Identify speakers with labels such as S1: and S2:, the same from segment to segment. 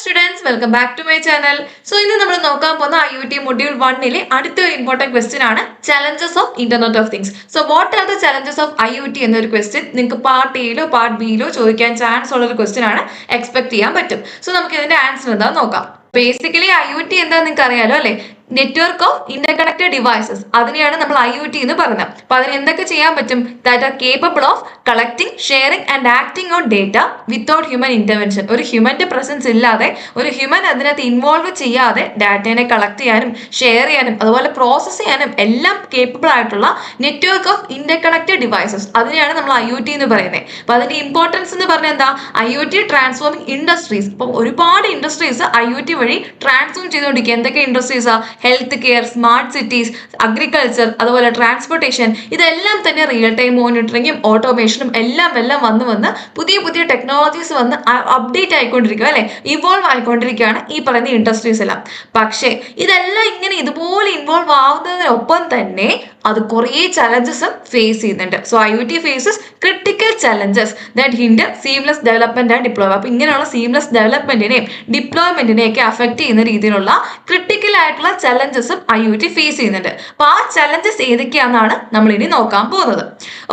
S1: students, welcome back to my channel. So ഇന്ന് നമ്മൾ നോക്കാൻ പോകുന്ന IoT module 1 അടുത്തൊരു ഇമ്പോർട്ടന്റ് ക്വസ്റ്റ്യൻ ആണ് challenges of internet of things. So what are the challenges of IoT എന്നൊരു question നിങ്ങൾക്ക് പാർട്ട് എയിലോ പാർട്ട് ബിയിലോ ചോദിക്കാൻ ചാൻസ് ഉള്ള ഒരു ക്വസ്റ്റ്യൻ ആണ്, എക്സ്പെക്ട് ചെയ്യാൻ പറ്റും. സോ നമുക്ക് ഇതിന്റെ ആൻസർ എന്താന്ന് നോക്കാം. ബേസിക്കലി IoT എന്താന്ന് നിങ്ങൾക്ക് അറിയാലോ അല്ലെ? നെറ്റ്വർക്ക് ഓഫ് ഇന്റർകണക്റ്റഡ് ഡിവൈസസ്, അതിനെയാണ് നമ്മൾ IoT എന്ന് പറയുന്നത്. അപ്പൊ അതിന് എന്തൊക്കെ ചെയ്യാൻ പറ്റും? That are capable of collecting, sharing and acting on data without human intervention. ഒരു ഹ്യൂമന്റെ പ്രസൻസ് ഇല്ലാതെ, ഒരു ഹ്യൂമൻ അതിനകത്ത് ഇൻവോൾവ് ചെയ്യാതെ ഡാറ്റേനെ കളക്ട് ചെയ്യാനും ഷെയർ ചെയ്യാനും അതുപോലെ പ്രോസസ് ചെയ്യാനും എല്ലാം കേപ്പബിൾ ആയിട്ടുള്ള നെറ്റ്വർക്ക് ഓഫ് ഇന്റർകണക്റ്റഡ് ഡിവൈസസ്, അതിനെയാണ് നമ്മൾ IoT എന്ന് പറയുന്നത്. അപ്പൊ അതിന്റെ ഇമ്പോർട്ടൻസ് എന്ന് പറഞ്ഞാൽ എന്താ? IoT transforming industries. ഇപ്പൊ ഒരുപാട് ഇൻഡസ്ട്രീസ് IoT വഴി ട്രാൻസ്ഫോം ചെയ്തുകൊണ്ടിരിക്കുക. എന്തൊക്കെ ഇൻഡസ്ട്രീസാ? Health care, smart cities, agriculture, അതുപോലെ ട്രാൻസ്പോർട്ടേഷൻ. ഇതെല്ലാം തന്നെ റിയൽ ടൈം മോണിറ്ററിങ്ങും ഓട്ടോമേഷനും എല്ലാം വന്ന് പുതിയ പുതിയ ടെക്നോളജീസ് വന്ന് അപ്ഡേറ്റ് ആയിക്കൊണ്ടിരിക്കുക അല്ലെ, ഇവോൾവ് ആയിക്കൊണ്ടിരിക്കുകയാണ് ഈ പറയുന്ന ഇൻഡസ്ട്രീസ് എല്ലാം. പക്ഷേ ഇതെല്ലാം ഇങ്ങനെ ഇതുപോലെ ഇൻവോൾവ് ആവുന്നതിനൊപ്പം തന്നെ അത് കുറേ ചലഞ്ചസ് ഫേസ് ചെയ്യുന്നുണ്ട്. So IoT faces critical challenges that hinder seamless development and deployment. അപ്പൊ ഇങ്ങനെയുള്ള സീംലെസ് ഡെവലപ്മെന്റിനെയും ഡിപ്ലോയ്മെന്റിനെയും ഒക്കെ അഫക്ട് ചെയ്യുന്ന രീതിയിലുള്ള ക്രിട്ടിക്കൽ ആയിട്ടുള്ള ചലഞ്ചസും IoT ഫേസ് ചെയ്യുന്നുണ്ട്. അപ്പൊ ആ ചലഞ്ചസ് ഏതൊക്കെയാണെന്നാണ് നമ്മൾ ഇനി നോക്കാൻ പോകുന്നത്.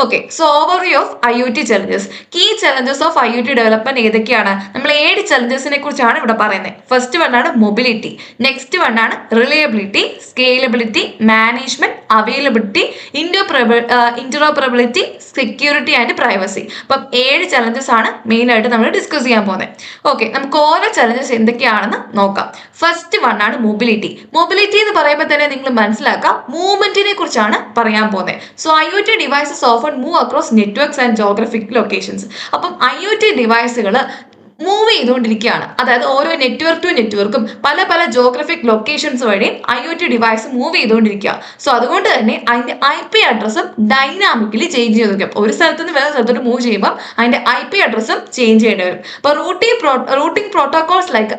S1: Okay, so overview of IoT challenges. Key challenges of IoT development ഏതൊക്കെയാണ്? നമ്മൾ 7 ചലഞ്ചസിനെ കുറിച്ചാണ് ഇവിടെ പറയുന്നത്. ഫസ്റ്റ് വൺ ആണ് മൊബിലിറ്റി, നെക്സ്റ്റ് വൺ ആണ് reliability, scalability, management, availability, interoperability, security and privacy. അപ്പം 7 ചലഞ്ചസ് ആണ് മെയിൻ ആയിട്ട് നമ്മൾ ഡിസ്കസ് ചെയ്യാൻ പോകുന്നത്. ഓക്കെ, നമുക്ക് ഓരോ ചലഞ്ചസ് എന്തൊക്കെയാണെന്ന് നോക്കാം. ഫസ്റ്റ് വൺ ആണ് മൊബിലിറ്റി. മൊബിലിറ്റി എന്ന് പറയുമ്പോൾ തന്നെ നിങ്ങൾ മനസ്സിലാക്കാം, മൂവ്മെന്റിനെ കുറിച്ചാണ് പറയാൻ പോകുന്നത്. So IoT devices often move across networks and geographic locations. അപ്പം IoT ഡിവൈസുകൾ മൂവ് ചെയ്തുകൊണ്ടിരിക്കുകയാണ്. അതായത് ഓരോ നെറ്റ്വർക്ക് ടു നെറ്റ്വർക്കും പല ജോഗ്രഫിക് ലൊക്കേഷൻസ് വഴി IoT ഡിവൈസ് മൂവ് ചെയ്തുകൊണ്ടിരിക്കുക. സോ അതുകൊണ്ട് തന്നെ അതിന്റെ IP അഡ്രസ്സും ഡൈനാമിക്കലി ചേഞ്ച് ചെയ്ത് വയ്ക്കും. ഒരു സ്ഥലത്ത് നിന്ന് വേറെ സ്ഥലത്തോട്ട് മൂവ് ചെയ്യുമ്പോൾ അതിന്റെ IP അഡ്രസ്സും ചേഞ്ച് ചെയ്യേണ്ടി വരും. അപ്പൊ റൂട്ടിംഗ് പ്രോട്ടോകോൾസ് ലൈക്ക്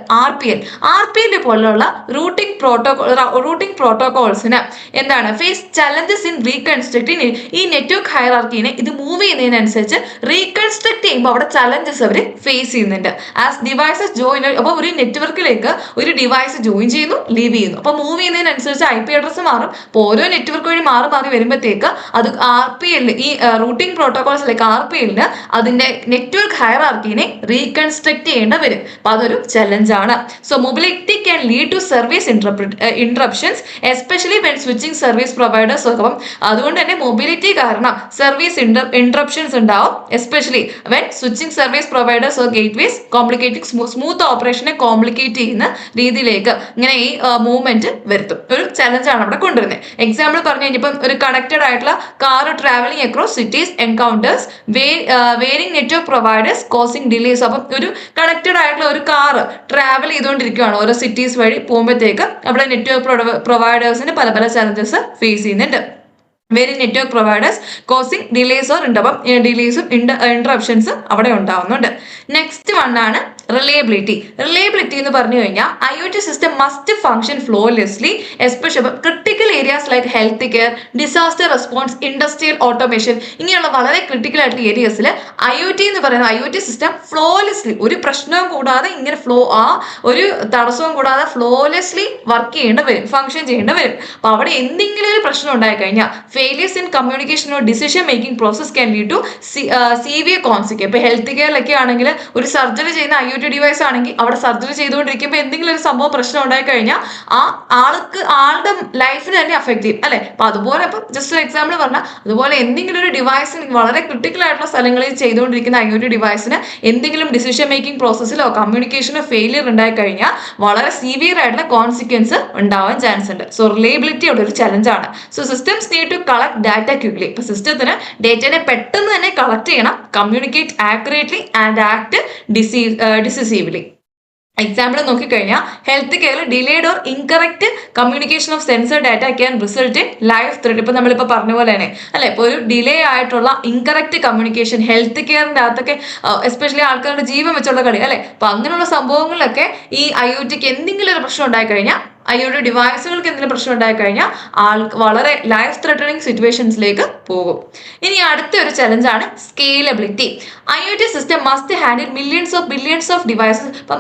S1: RPL പോലുള്ള റൂട്ടിംഗ് പ്രോട്ടോകോൾസിന് എന്താണ് ഫേസ് ചലഞ്ചസ് ഇൻ റീകൺസ്ട്രക്ടിങ്. ഈ നെറ്റ്വർക്ക് ഹൈറാർക്കിനെ ഇത് മൂവ് ചെയ്യുന്നതിനനുസരിച്ച് റീകൺസ്ട്രക്ട് ചെയ്യുമ്പോൾ അവിടെ ചലഞ്ചസ് അവർ ഫേസ് ചെയ്യുന്നുണ്ട്. ആസ് ഡിവൈസസ് ജോയിൻ, അപ്പൊ ഒരു നെറ്റ്വർക്കിലേക്ക് ഒരു ഡിവൈസ് ജോയിൻ ചെയ്യുന്നു, ലീവ് ചെയ്യുന്നു. അപ്പൊ മൂവ് ചെയ്യുന്നതിനനുസരിച്ച് IP അഡ്രസ് മാറും. അപ്പോൾ ഓരോ നെറ്റ്വർക്ക് വഴി മാറി വരുമ്പോഴത്തേക്ക് അത് RPL, ഈ റൂട്ടിംഗ് പ്രോട്ടോകോൾസ് ലൈക്ക് RPL അതിന്റെ നെറ്റ്വർക്ക് ഹൈറാർക്കിനെ റീകൺസ്ട്രക്ട് ചെയ്യേണ്ടി വരും. അപ്പൊ അതൊരു ചലഞ്ച് ആണ്. So mobility can lead to service interruptions especially when switching service providers. അപ്പം അതുകൊണ്ട് തന്നെ മൊബിലിറ്റി കാരണം സർവീസ് ഇന്ററപ്ഷൻസ് ഉണ്ടാവും, especially when switching service providers gateways complicating smooth ഓപ്പറേഷനെ കോംപ്ലിക്കേറ്റ് ചെയ്യുന്ന രീതിയിലേക്ക് ഇങ്ങനെ ഈ മൂവ്മെന്റ് വരുത്തും. ഒരു ചലഞ്ചാണ് അവിടെ കൊണ്ടുവരുന്നത്. എക്സാമ്പിൾ പറഞ്ഞു കഴിഞ്ഞപ്പം ഒരു കണക്റ്റഡ് ആയിട്ടുള്ള car travelling across cities encounters varying network providers causing delays. അപ്പം ഒരു കണക്റ്റഡ് ആയിട്ടുള്ള ഒരു കാർ ട്രാവൽ ചെയ്തുകൊണ്ടിരിക്കുകയാണ് ഓരോ സിറ്റീസ് വഴി പോകുമ്പോഴത്തേക്ക് അവിടെ നെറ്റ്വർക്ക് പ്രൊവൈഡേഴ്സിന് പല ചലഞ്ചസ് ഫേസ് ചെയ്യുന്നുണ്ട്. Vary network providers causing delays or ഡിലേസും ഇന്ററപ്ഷൻസും അവിടെ ഉണ്ടാവുന്നുണ്ട്. നെക്സ്റ്റ് വൺ ആണ് റിലയബിലിറ്റി. റിലയബിലിറ്റി എന്ന് പറഞ്ഞു കഴിഞ്ഞാൽ IoT system must function flawlessly especially critical areas like health care, disaster response, industrial automation, ഇങ്ങനെയുള്ള വളരെ ക്രിട്ടിക്കൽ ആയിട്ടുള്ള ഏരിയസിൽ IoT എന്ന് പറയുന്ന IoT സിസ്റ്റം ഫ്ലോലെസ്ലി, ഒരു പ്രശ്നവും കൂടാതെ ഇങ്ങനെ ഒരു തടസ്സവും കൂടാതെ ഫ്ലോലെസ്ലി വർക്ക് ചെയ്യേണ്ടി വരും, ഫംഗ്ഷൻ ചെയ്യേണ്ടി വരും. അപ്പൊ അവിടെ എന്തെങ്കിലും ഒരു പ്രശ്നം ഉണ്ടായി കഴിഞ്ഞാൽ failures in communication or decision making process can lead to severe consequences. ഇപ്പൊ ഹെൽത്ത് കെയറിലൊക്കെ ആണെങ്കിൽ ഒരു സർജറി ചെയ്യുന്ന IoT ഡിവൈസ് ആണെങ്കിൽ അവിടെ സർജറി ചെയ്തുകൊണ്ടിരിക്കുമ്പോൾ എന്തെങ്കിലും ഒരു സംഭവം പ്രശ്നം ഉണ്ടായി കഴിഞ്ഞാൽ ആളുടെ ലൈഫിന് തന്നെ അഫക്ട് ചെയ്യും അല്ലെ. അപ്പൊ അതുപോലെ ഇപ്പൊ ജസ്റ്റ് ഒരു എക്സാമ്പിൾ പറഞ്ഞാൽ അതുപോലെ എന്തെങ്കിലും ഒരു ഡിവൈസിന് വളരെ ക്രിട്ടിക്കൽ ആയിട്ടുള്ള സ്ഥലങ്ങളിൽ ചെയ്തുകൊണ്ടിരിക്കുന്ന IoT ഡിവൈസിന് എന്തെങ്കിലും ഡിസിഷൻ മേക്കിംഗ് പ്രോസസ്സിലോ കമ്മ്യൂണിക്കേഷനോ ഫെയിലിയർ ഉണ്ടായി കഴിഞ്ഞാൽ വളരെ സീവിയർ ആയിട്ടുള്ള കോൺസിക്വൻസ് ഉണ്ടാവാൻ ചാൻസ് ഉണ്ട്. സോ റിലയബിലിറ്റി അവിടെ ഒരു ചലഞ്ചാണ്. So systems need to collect data quickly. ഇപ്പൊ സിസ്റ്റത്തിന് ഡേറ്റനെ പെട്ടെന്ന് തന്നെ കളക്ട് ചെയ്യണം, communicate accurately and act decisively. Example നോക്കിക്കഴിഞ്ഞാൽ health care delayed or incorrect communication of sensor data can result in life threat. ഇപ്പൊ നമ്മളിപ്പോൾ പറഞ്ഞ പോലെ തന്നെ അല്ലെ, ഇപ്പോൾ ഒരു ഡിലേ ആയിട്ടുള്ള ഇൻകറക്റ്റ് കമ്മ്യൂണിക്കേഷൻ ഹെൽത്ത് കെയറിന്റെ അകത്തൊക്കെ എസ്പെഷ്യലി ആൾക്കാരുടെ ജീവൻ വെച്ചുള്ള കളി അല്ലെ. അപ്പൊ അങ്ങനെയുള്ള സംഭവങ്ങളിലൊക്കെ ഈ IoTക്ക് എന്തെങ്കിലും ഒരു പ്രശ്നം ഉണ്ടായി കഴിഞ്ഞാൽ IoT ഡിവൈസുകൾക്ക് എന്തെങ്കിലും പ്രശ്നം ഉണ്ടായി കഴിഞ്ഞാൽ വളരെ ലൈഫ് ത്രെട്ടണിങ് സിറ്റുവേഷൻസിലേക്ക് പോകും. ഇനി അടുത്ത ഒരു ചലഞ്ചാണ് scalability. IoT system must handle millions of billions of devices. ഇപ്പം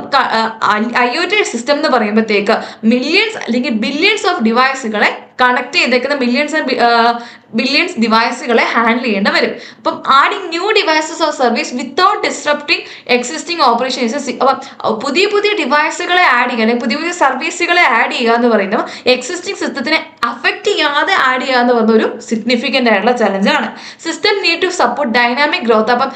S1: IoT സിസ്റ്റം എന്ന് പറയുമ്പോഴത്തേക്ക് മില്യൺസ് അല്ലെങ്കിൽ ബില്യൺസ് ഓഫ് ഡിവൈസുകളെ കണക്ട് ചെയ്തേക്കുന്ന ബില്യൺസ് ഡിവൈസുകളെ ഹാൻഡിൽ ചെയ്യേണ്ടി വരും. അപ്പം adding new devices or service without disrupting existing operations. അപ്പം പുതിയ പുതിയ ഡിവൈസുകളെ ആഡ് ചെയ്യുക അല്ലെങ്കിൽ പുതിയ പുതിയ സർവീസുകളെ ആഡ് ചെയ്യുക എന്ന് പറയുന്നത് എക്സിസ്റ്റിംഗ് സിസ്റ്റത്തിനെ അഫക്ട് ചെയ്യാതെ ആഡ് ചെയ്യുക എന്ന് പറഞ്ഞ ഒരു സിഗ്നിഫിക്കൻ്റ് ആയിട്ടുള്ള ചലഞ്ചാണ്. System need to support dynamic growth. അപ്പം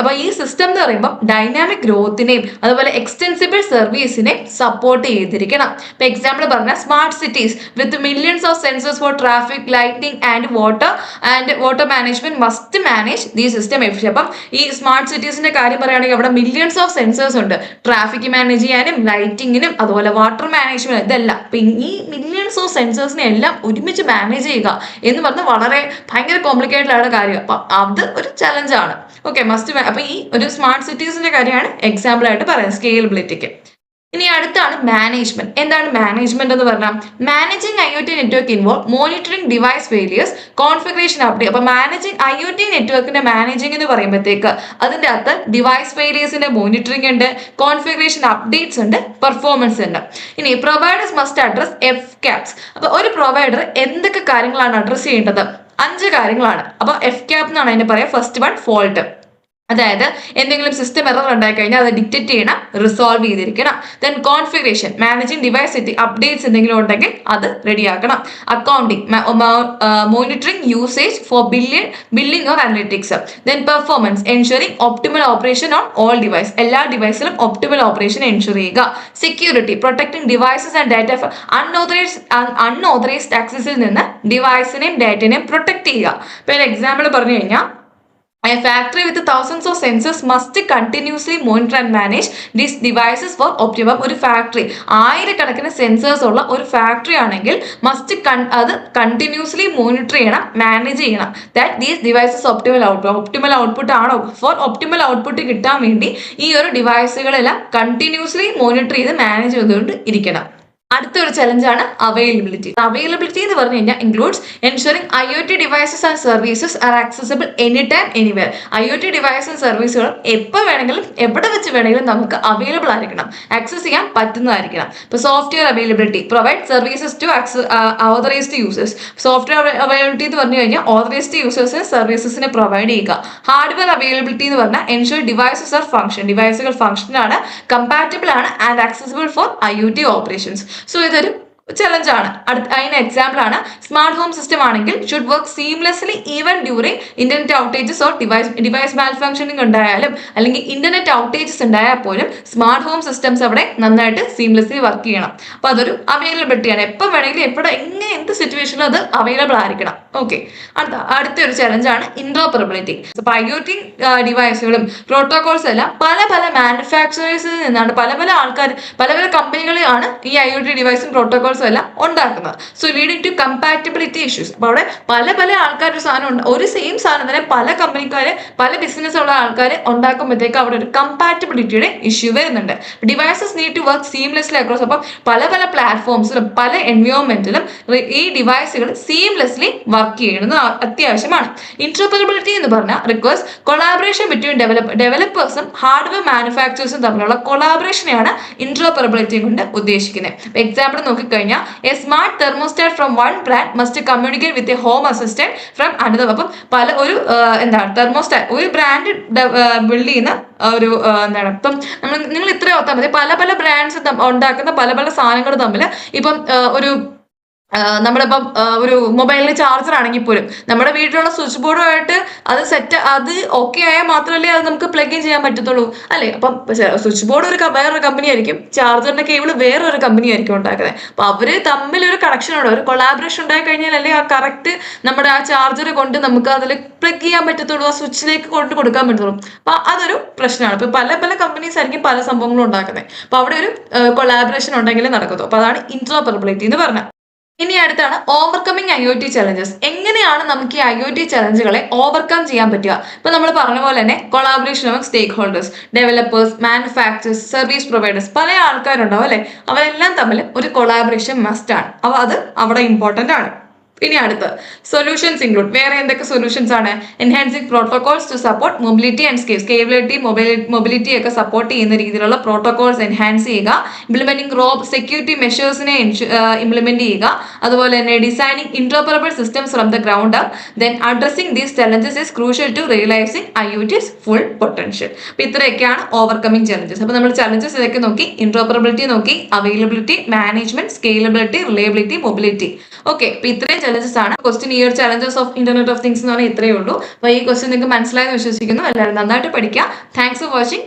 S1: അപ്പം ഈ സിസ്റ്റം എന്ന് പറയുമ്പോൾ ഡൈനാമിക് ഗ്രോത്തിനെയും അതുപോലെ എക്സ്റ്റെൻസിബിൾ സർവീസിനെയും സപ്പോർട്ട് ചെയ്തിരിക്കണം. ഇപ്പൊ എക്സാമ്പിൾ പറഞ്ഞാൽ smart cities with millions of sensors for traffic, lighting and water management must manage the system efficient. അപ്പം ഈ സ്മാർട്ട് സിറ്റീസിന്റെ കാര്യം പറയുകയാണെങ്കിൽ അവിടെ മില്യൺസ് ഓഫ് സെൻസേഴ്സ് ഉണ്ട്, ട്രാഫിക് മാനേജ് ചെയ്യാനും ലൈറ്റിങ്ങിനും അതുപോലെ വാട്ടർ മാനേജ്മെന്റ് ഇതെല്ലാം. അപ്പൊ ഈ മില്യൺസ് ഓഫ് സെൻസേഴ്സിനെ എല്ലാം ഒരുമിച്ച് മാനേജ് ചെയ്യുക എന്ന് പറഞ്ഞാൽ വളരെ ഭയങ്കര കോംപ്ലിക്കേറ്റഡ് ആയിട്ടുള്ള കാര്യം. അപ്പൊ അത് ഒരു ചലഞ്ചാണ്. ഓക്കെ, അപ്പൊ ഈ ഒരു സ്മാർട്ട് സിറ്റീസിന്റെ കാര്യമാണ് എക്സാമ്പിൾ ആയിട്ട് പറയുന്നത് സ്കെയിലബിലിറ്റിക്ക്. ഇനി അടുത്താണ് മാനേജ്മെന്റ്. എന്താണ് മാനേജ്മെന്റ് എന്ന് പറഞ്ഞാൽ managing IoT network involve monitoring device failures, configuration update. അപ്പൊ IoT നെറ്റ്വർക്കിന്റെ മാനേജിംഗ് എന്ന് പറയുമ്പോഴത്തേക്ക് അതിന്റെ അകത്ത് ഡിവൈസ് ഫെയിലിയേഴ്സിന്റെ മോണിറ്ററിംഗ് ഉണ്ട്, കോൺഫിഗറേഷൻ അപ്ഡേറ്റ്സ് ഉണ്ട്, പെർഫോമൻസ് ഉണ്ട്. ഇനി പ്രൊവൈഡേഴ്സ് മസ്റ്റ് അഡ്രസ് FCAPs. അപ്പൊ ഒരു പ്രൊവൈഡർ എന്തൊക്കെ കാര്യങ്ങളാണ് അഡ്രസ് ചെയ്യേണ്ടത്? 5 കാര്യങ്ങളാണ്. അപ്പൊ FCAP എന്നാണ് അതിനെ പറയാം. ഫസ്റ്റ് വൺ ഫോൾട്ട്, അതായത് എന്തെങ്കിലും സിസ്റ്റം എറർ ഉണ്ടായി കഴിഞ്ഞാൽ അത് ഡിറ്റക്ട് ചെയ്യണം, റിസോൾവ് ചെയ്തിരിക്കണം. Then configuration, managing device updates എന്തെങ്കിലും ഉണ്ടെങ്കിൽ അത് റെഡിയാക്കണം. Accounting, monitoring usage for billing or analytics. Then performance, ensuring optimal operation on all device, എല്ലാ ഡിവൈസിലും ഒപ്റ്റിമൽ ഓപ്പറേഷൻ എൻഷുർ ചെയ്യുക. Security, protecting devices and data unauthorized ആക്സസിൽ നിന്ന് ഡിവൈസിനെയും ഡാറ്റനെയും പ്രൊട്ടക്ട് ചെയ്യുക. ഇപ്പൊ ഒരു എക്സാമ്പിൾ പറഞ്ഞു കഴിഞ്ഞാൽ a factory with thousands of sensors must continuously monitor and manage these devices for optimum. ഒരു ഫാക്ടറി ആയിരക്കണക്കിന് സെൻസേഴ്സ് ഉള്ള ഒരു ഫാക്ടറി ആണെങ്കിൽ അത് കണ്ടിന്യൂസ്ലി മോണിറ്റർ ചെയ്യണം, മാനേജ് ചെയ്യണം. That these devices optimal output ആണോ? ഫോർ ഒപ്റ്റിമൽ ഔട്ട്പുട്ട് കിട്ടാൻ വേണ്ടി ഈ ഒരു ഡിവൈസുകളെല്ലാം കണ്ടിന്യൂസ്ലി മോണിറ്റർ ചെയ്ത് മാനേജ് ചെയ്തുകൊണ്ട് ഇരിക്കണം. അടുത്തൊരു ചലഞ്ചാണ് അവൈലബിലിറ്റി. അവൈലബിലിറ്റി എന്ന് പറഞ്ഞു കഴിഞ്ഞാൽ includes ensuring IoT devices and services are accessible any time anywhere. IoT ഡിവൈസും സർവീസുകളും എപ്പോൾ വേണമെങ്കിലും എവിടെ വെച്ച് വേണമെങ്കിലും നമുക്ക് അവൈലബിൾ ആയിരിക്കണം, ആക്സസ് ചെയ്യാൻ പറ്റുന്നതായിരിക്കണം. ഇപ്പോൾ software availability, provide services to authorized users. Software availability എന്ന് പറഞ്ഞു കഴിഞ്ഞാൽ ഓതറൈസ്ഡ് യൂസേഴ്സിന് സർവീസസിനെ പ്രൊവൈഡ് ചെയ്യുക. ഹാർഡ്വെയർ അവൈലബിലിറ്റി എന്ന് പറഞ്ഞാൽ എൻഷുർ ഡിവൈസസ് ആർ ഫംഗ്ഷൻ, ഡിവൈസുകൾ ഫംഗ്ഷൻ ആണ്, കമ്പാറ്റബിൾ ആണ് and accessible for IoT operations. So ഇതൊരു ചലഞ്ചാണ്. അതിന് എക്സാമ്പിൾ ആണ് സ്മാർട്ട് ഹോം സിസ്റ്റം ആണെങ്കിൽ should work seamlessly even during internet outages or device malfunctioning ഉണ്ടായാലും അല്ലെങ്കിൽ ഇന്റർനെറ്റ് ഔട്ടേജസ് ഉണ്ടായാൽ പോലും സ്മാർട്ട് ഹോം സിസ്റ്റംസ് അവിടെ നന്നായിട്ട് സീംലെസ്ലി വർക്ക് ചെയ്യണം. അപ്പൊ അതൊരു അവൈലബിലിറ്റിയാണ്. എപ്പോൾ വേണമെങ്കിലും എവിടെ എന്ത് സിറ്റുവേഷനിലും അത് അവൈലബിൾ ആയിരിക്കണം. ഓക്കെ, അടുത്തൊരു ചലഞ്ചാണ് ഇന്റർഓപ്പറബിലിറ്റി. അപ്പൊ IoT ഡിവൈസുകളും പ്രോട്ടോകോൾസ് എല്ലാം പല പല മാനുഫാക്ചറേഴ്സിൽ നിന്നാണ് പല പല കമ്പനികളാണ് ഈ IoT ഡിവൈസും പ്രോട്ടോകോൾസും എല്ലാം ഉണ്ടാക്കുന്നത്. So leading to compatibility issues. അപ്പൊ അവിടെ പല പല ആൾക്കാരുടെ സാധനം ഉണ്ട്, ഒരു സെയിം സാധനം തന്നെ പല കമ്പനിക്കാര് പല ബിസിനസ് ഉള്ള ആൾക്കാർ ഉണ്ടാക്കുമ്പോഴത്തേക്ക് അവിടെ ഒരു കമ്പാറ്റബിലിറ്റിയുടെ ഇഷ്യൂ വരുന്നുണ്ട്. Devices need to work seamlessly across. അപ്പം പല പല പ്ലാറ്റ്ഫോംസിലും പല എൻവയോൺമെന്റിലും ഈ ഡിവൈസുകൾ സീംലെസ്ലി വർക്ക് ചെയ്യുന്നത് അത്യാവശ്യമാണ്. ഇന്റർഓപ്പറബിലിറ്റി എന്ന് പറഞ്ഞാൽ റിക്വസ്റ്റ് കൊളാബറേഷൻ ബിറ്റ്വീൻ ഡെവലപ്പേഴ്സും ഹാർഡ്വെയർ മാനുഫാക്ചേഴ്സും തമ്മിലുള്ള കൊളാബറേഷനെയാണ് ഇന്റർഓപ്പറബിലിറ്റി കൊണ്ട് ഉദ്ദേശിക്കുന്നത്. എക്സാമ്പിൾ നോക്കിക്കഴിഞ്ഞാൽ A smart thermostat from one brand must communicate with a home assistant from another. അപ്പം തെർമോസ്റ്റാറ്റ് ഒരു ബ്രാൻഡ് ബിൽഡ് ചെയ്യുന്ന ഒരു ഇപ്പം നിങ്ങൾ ഇത്രയും ഓർത്താൽ മതി. പല പല ബ്രാൻഡ്സ് ഉണ്ടാക്കുന്ന പല പല സാധനങ്ങൾ തമ്മിൽ ഇപ്പം നമ്മളിപ്പം ഒരു മൊബൈലിന് ചാർജർ ആണെങ്കിൽ പോലും നമ്മുടെ വീട്ടിലുള്ള സ്വിച്ച് ബോർഡുമായിട്ട് അത് ഓക്കെ ആയാൽ മാത്രമല്ലേ അത് നമുക്ക് പ്ലഗ് ഇൻ ചെയ്യാൻ പറ്റത്തുള്ളൂ അല്ലേ? അപ്പം സ്വിച്ച് ബോർഡ് വേറൊരു കമ്പനി ആയിരിക്കും, ചാർജറിന്റെ കേബിൾ വേറൊരു കമ്പനി ആയിരിക്കും ഉണ്ടാക്കുന്നത്. അപ്പൊ അവര് തമ്മിലൊരു കണക്ഷൻ ഉണ്ട്, ഒരു കൊളാബറേഷൻ ഉണ്ടായി കഴിഞ്ഞാൽ അല്ലേ ആ കറക്റ്റ് നമ്മുടെ ആ ചാർജർ കൊണ്ട് നമുക്ക് അതിൽ പ്ലഗ് ചെയ്യാൻ പറ്റത്തുള്ളൂ, ആ സ്വിച്ചിലേക്ക് കൊണ്ട് കൊടുക്കാൻ പറ്റത്തുള്ളൂ. അപ്പൊ അതൊരു പ്രശ്നമാണ്. ഇപ്പൊ പല പല കമ്പനീസ് ആയിരിക്കും പല സംഭവങ്ങളും ഉണ്ടാക്കുന്നത്. അപ്പൊ അവിടെ ഒരു കൊളാബറേഷൻ ഉണ്ടെങ്കിലേ നടക്കത്തുള്ളൂ. അപ്പൊ അതാണ് ഇന്റർഓപ്പറബിലിറ്റി എന്ന് പറഞ്ഞത്. ഇനി അടുത്താണ് ഓവർകമ്മിങ് IoT ചലഞ്ചസ്. എങ്ങനെയാണ് നമുക്ക് ഈ IoT ചലഞ്ചുകളെ ഓവർകം ചെയ്യാൻ പറ്റുക? ഇപ്പൊ നമ്മൾ പറഞ്ഞ പോലെ തന്നെ collaboration of stakeholders, developers, manufacturers, service providers, പല ആൾക്കാരുണ്ടാവും അല്ലെ, അവരെല്ലാം തമ്മിൽ ഒരു കൊളാബറേഷൻ മസ്റ്റ് ആണ്. അപ്പൊ അത് അവിടെ ഇമ്പോർട്ടന്റ് ആണ്. ഇനി അടുത്ത് സൊല്യൂഷൻസ് ഇൻക്ലൂഡ്. വേറെ എന്തൊക്കെ സൊല്യൂഷൻസ് ആണ്? Enhancing protocols to support mobility and scalability, mobility ഒക്കെ സപ്പോർട്ട് ചെയ്യുന്ന രീതിയിലുള്ള പ്രോട്ടോകോൾസ് എൻഹാൻസ് ചെയ്യുക. ഇംപ്ലിമെന്റിംഗ് സെക്യൂരിറ്റി മെഷേഴ്സിനെ ഇംപ്ലിമെന്റ് ചെയ്യുക. അതുപോലെ തന്നെ designing interoperable systems from the ground up. Then addressing these challenges is crucial to realising IoT's full potential. അപ്പൊ ഇത്രയൊക്കെയാണ് ഓവർകമ്മിങ് ചലഞ്ചസ്. അപ്പൊ നമ്മൾ ചലഞ്ചസ് ഇതൊക്കെ നോക്കി, ഇന്റർഓപ്പറബിലിറ്റി നോക്കി, availability, management, scalability, reliability, mobility. Okay, അപ്പൊ ഇത്രയും ചലഞ്ചസ് ആണ്. Question year challenges of internet of things എന്ന് പറഞ്ഞാൽ ഇത്രയേ ഉള്ളൂ. അപ്പൊ ഈ ക്വസ്റ്റ്യൻ നിങ്ങൾക്ക് മനസ്സിലായെന്ന് വിശ്വസിക്കുന്നു. എല്ലാവരും നന്നായിട്ട് പഠിക്കുക. Thanks for watching.